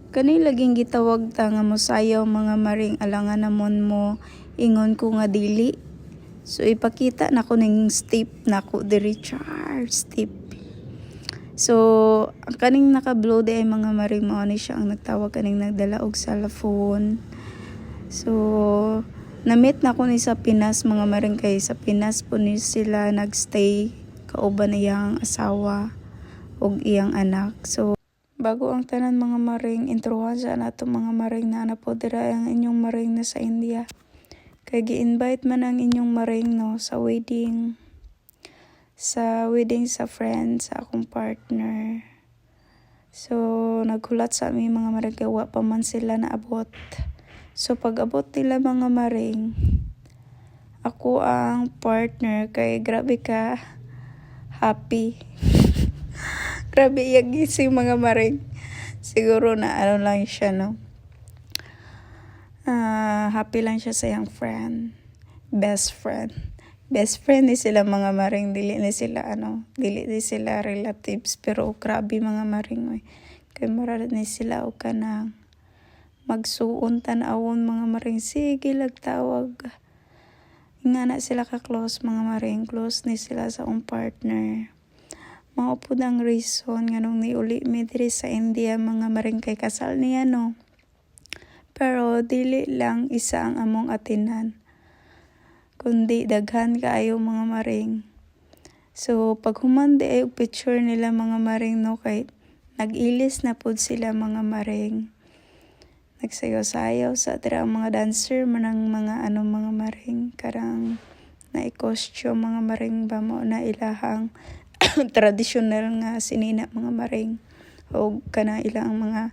Kani laging gitawag ta nga mosayaw mga maring alangan namon mo ingon ko nga dili. So ipakita na ko ning step nako diri char step. So ang kaning naka-blow ay mga maring mao ni siya ang nagtawag kaning nagdala og cellphone. So na-meet na ko ni sa Pinas mga maring kay sa Pinas po ni sila nagstay kauban iyang asawa og iyang anak. So bago ang tanan mga maring, introhan sa nato mga maring na po dira ang inyong maring na sa India. Kay gi-invite man ang inyong maring no sa wedding. Sa wedding sa friend sa akong partner. So naghulat sa aming mga maring kay wa pa man sila naabot. So pag abot nila mga maring, ako ang partner kay grabe ka happy. Grabe iyak gising mga maring. Siguro na ano lang siya no. Happy lang siya sa iyang friend. Best friend. Best friend ni sila mga maring. Dili ni sila relatives. Pero grabe mga maring. Oy. Kay marad ni sila o kanang magsuon tanawon mga maring. Sige lagtawag. Nga na sila ka-close mga maring. Close ni sila sa akong partner. Mao pud ang reason nganong niuli mi diri sa India mga maring kay kasal niya no. Pero dili lang isa ang among atinan. Kundi daghan kaayo mga maring. So pag human di ay picture nila mga maring no kay nag-ilis na pud sila mga maring. Nagsayaw-sayaw sa dira ang mga dancer manang mga mga maring karang na costume mga maring ba mo na ilahang traditional nga sinina mga maring o kana ilang mga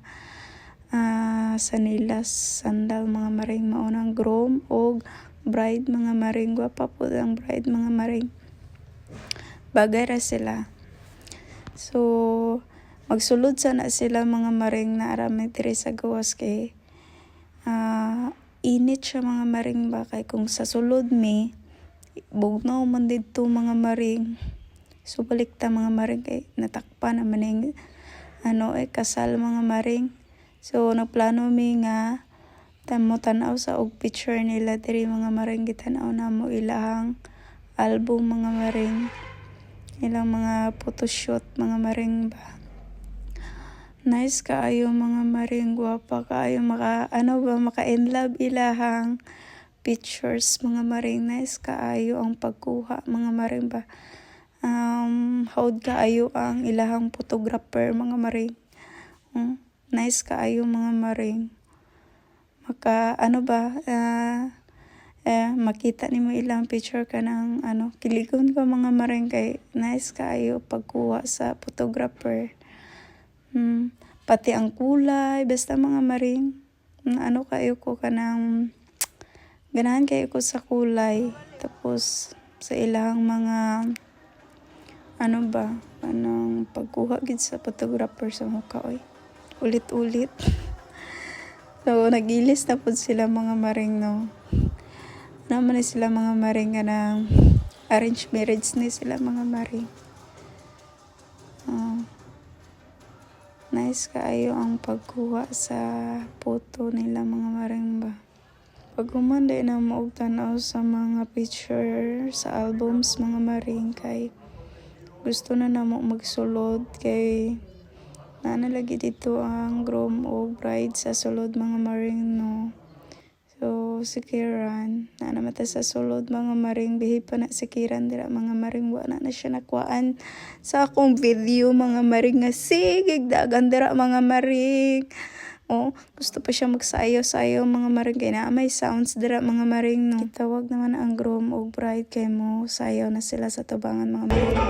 sanilas sandal mga maring maunang groom o bride mga maring gwapa po ang bride mga maring bagay ra sila. So magsulod sana sila mga maring na arami diri sa gawas kay init siya mga maring ba kay kung sa sulod mi bugnaw man didto mga maring. So balik ta mga maring kay natakpan naman yung kasal mga maring. So nagplano mi nga tamo tanaw sa og picture nila diri mga maring gitanaw na mo ilahang album mga maring. Ilang mga photoshoot mga maring ba. Nice kaayo mga maring, guwapa kaayo maka in love ilahang pictures mga maring. Nice kaayo ang pagkuha mga maring ba. Hawd kaayo ang ilahang photographer mga maring. Nice kaayo mga maring. Maka makita nimo ilang picture ka ng kiligon ka mga maring kay nice kaayo pagkuha sa photographer. Pati ang kulay basta mga maring. Kayo ko kanang ganahan kayo ko sa kulay. Tapos sa ilang mga anong pagkuha gid sa photographer sa mukha oy. Ulit-ulit. So nagilis na pud sila mga maring no. Naman sila mga maring nga arranged marriage ni sila mga maring. Nice kaayo ang pagkuha sa photo nila mga maring ba. Pag humanday na mo og tanaw sa mga picture sa albums mga maring kay gusto na namo magsulod kay nalagi dito ang groom o bride sa sulod mga maring no. So si Kiran namata sa sulod mga maring bihi pa na si Kiran dira mga maring wa na siya nakuhaan sa akong video mga maring nga sigig dagan dira mga maring. Gusto pa siya magsayaw-sayaw mga maring kay na may sounds dira mga maring no. Itawag naman ang groom o bride kay mo sayaw na sila sa tubangan mga maring.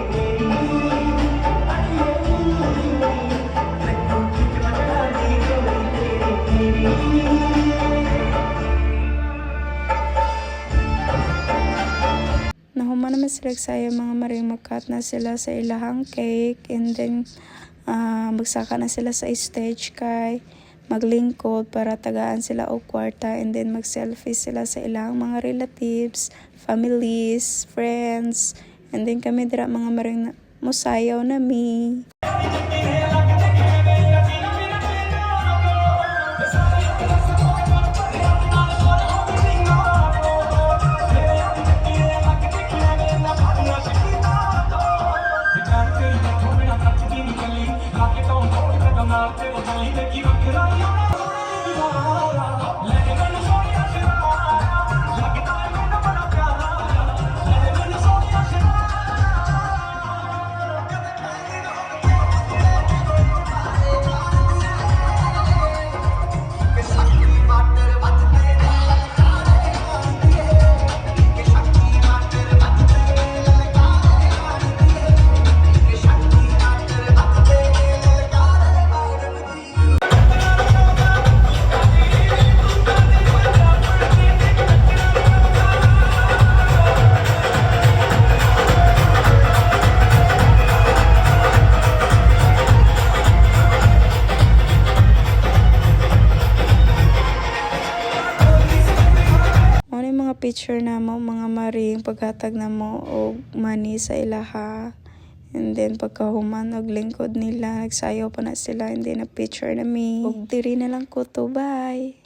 Nahuman naman sila sayaw mga maring magkat na sila sa ilahang cake and then magsaka na sila sa stage kay maglingkod para tagaan sila og kwarta and then mag-selfie sila sa ilang mga relatives, families, friends, and then kami dira mga maring musayaw na mi. Ano yung mga picture na mo, mga maring paghatag na mo og money sa ilaha. And then pagkahuman og lingkod nila, nagsayaw pa na sila, and then na picture na mi. Og diri na lang ko to, bye!